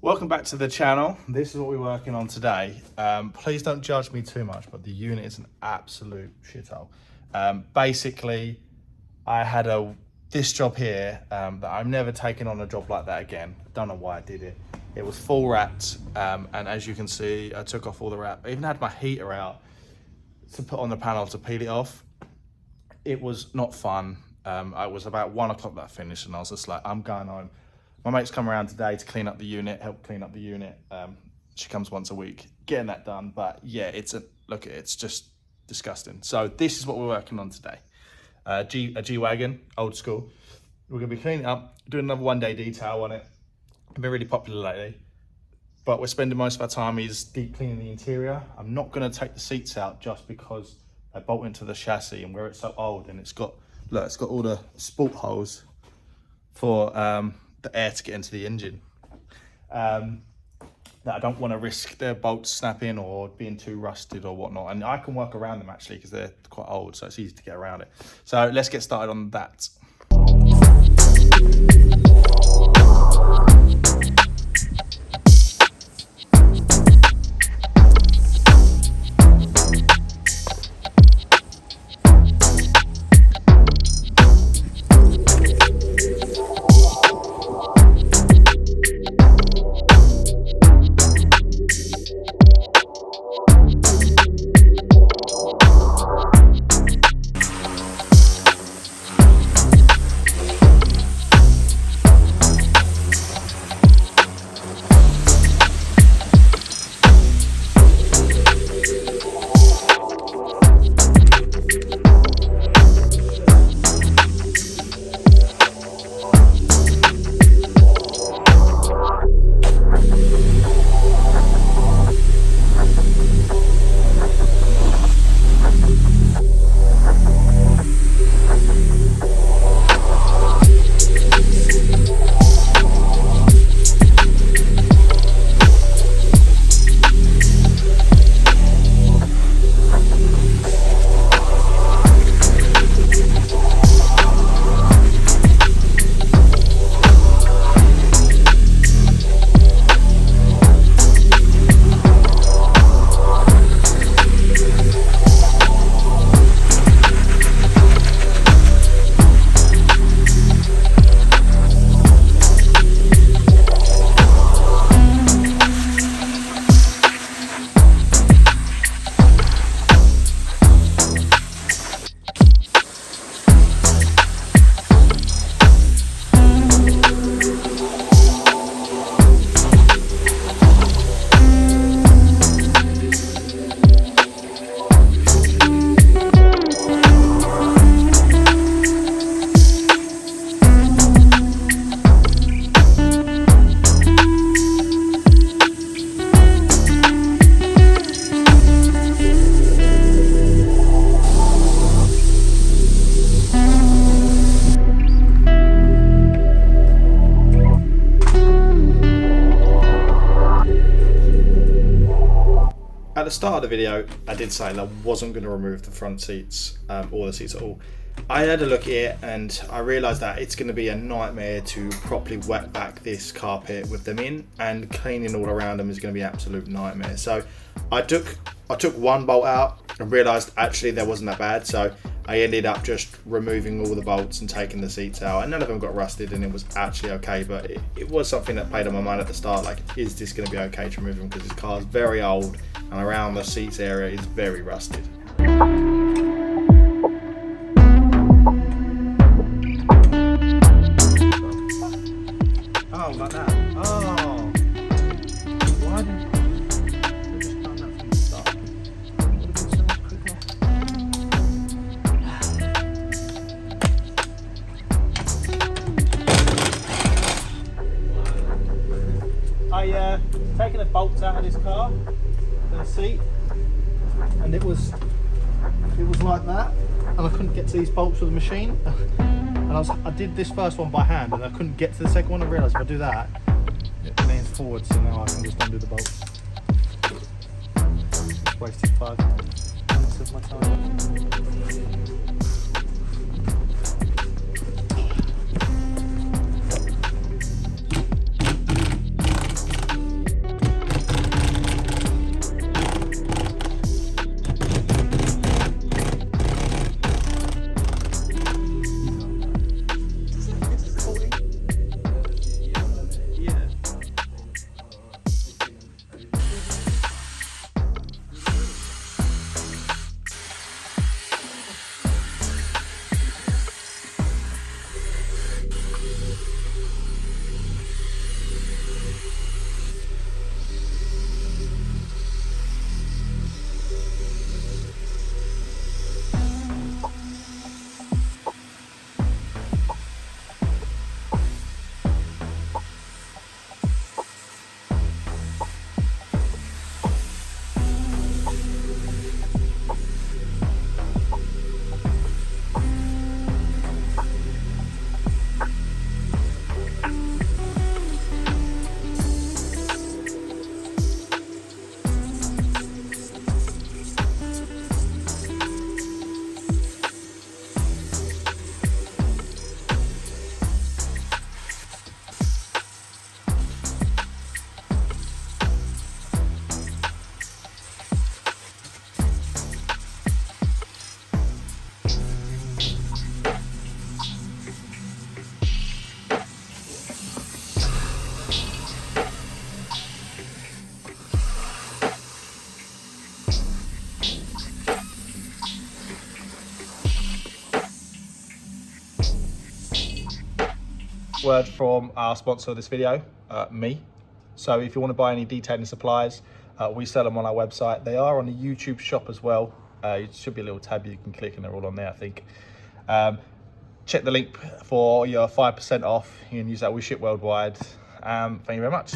Welcome back to the channel. This is what we're working on today. Please don't judge me too much, but the unit is an absolute shithole. Basically, I had this job here that I'm never taking on a job like that again. Don't know why I did it. It was full wrapped, and as you can see, I took off all the wrap. I even had my heater out to put on the panel to peel it off. It was not fun. It was about 1 o'clock that I finished, and I was just like, I'm going home. My mate's come around today to clean up the unit, help clean up the unit. She comes once a week, getting that done. But yeah, it's just disgusting. So this is what we're working on today. A G-Wagon, old school. We're gonna be cleaning up, doing another 1-day detail on it. It's been really popular lately. But we're spending most of our time is deep cleaning the interior. I'm not gonna take the seats out just because they bolt into the chassis, and where it's so old and it's got all the sport holes for the air to get into the engine, that I don't want to risk their bolts snapping or being too rusted or whatnot. And I can work around them actually because they're quite old, so it's easy to get around it. So let's get started on that. At the start of the video, I did say that I wasn't going to remove the front seats or the seats at all. I had a look at it and I realised that it's going to be a nightmare to properly wet back this carpet with them in, and cleaning all around them is going to be an absolute nightmare. So I took one bolt out and realised actually there wasn't that bad. So I ended up just removing all the bolts and taking the seats out, and none of them got rusted, and it was actually okay. But it was something that played on my mind at the start, like, is this going to be okay to remove them, because this car's very old and around the seats area is very rusted. Oh, like that. Oh, why didn't I just done that from the start? Would have been so much quicker. I taken the bolts out of this car, the seat, and it was like that, and I couldn't get to these bolts with the machine. And I did this first one by hand, and I couldn't get to the second one. I realised if I do that, it leans forward, so now I can just undo the bolts. Just wasted 5 minutes of my time. word from our sponsor of this video, me. So if you want to buy any detailing supplies, we sell them on our website. They are on the YouTube shop as well. It should be a little tab you can click and they're all on there, I think. Check the link for your 5% off. You can use that. We ship worldwide. Thank you very much.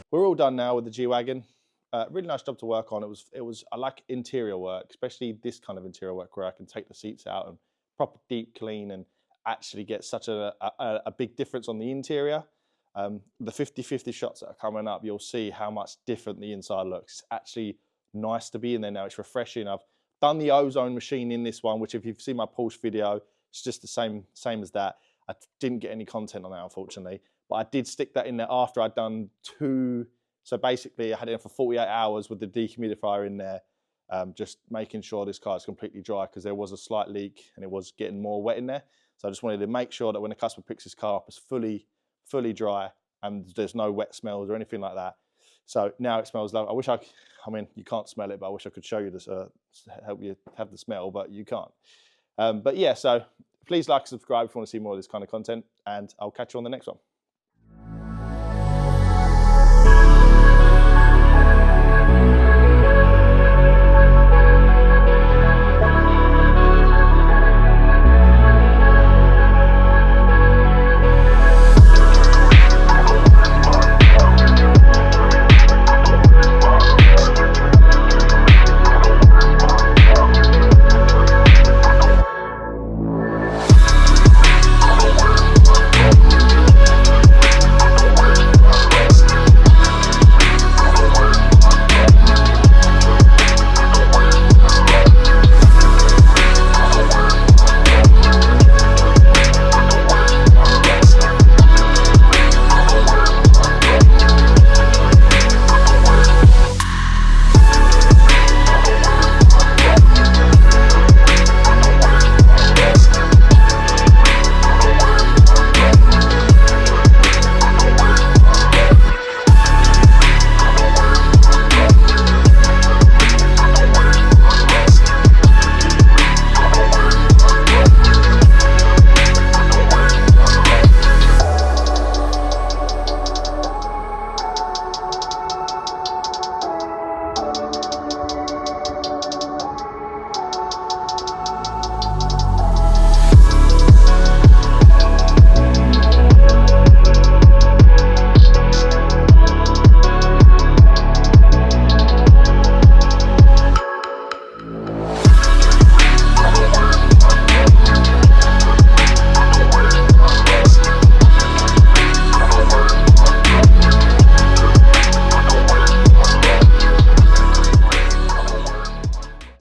We're all done now with the G-Wagon. Really nice job to work on. I like interior work, especially this kind of interior work where I can take the seats out and proper deep clean and actually get such a big difference on the interior. The 50-50 shots that are coming up, you'll see how much different the inside looks. It's actually nice to be in there now. It's refreshing. I've done the ozone machine in this one, which if you've seen my Porsche video, it's just the same as that. I didn't get any content on that, unfortunately, but I did stick that in there after I'd done two. So basically I had it in for 48 hours with the dehumidifier in there, just making sure this car is completely dry because there was a slight leak and it was getting more wet in there. So I just wanted to make sure that when the customer picks his car up, it's fully dry and there's no wet smells or anything like that. So now it smells lovely. I mean, you can't smell it, but I wish I could show you this, help you have the smell, but you can't. But yeah, so please like and subscribe if you want to see more of this kind of content, and I'll catch you on the next one.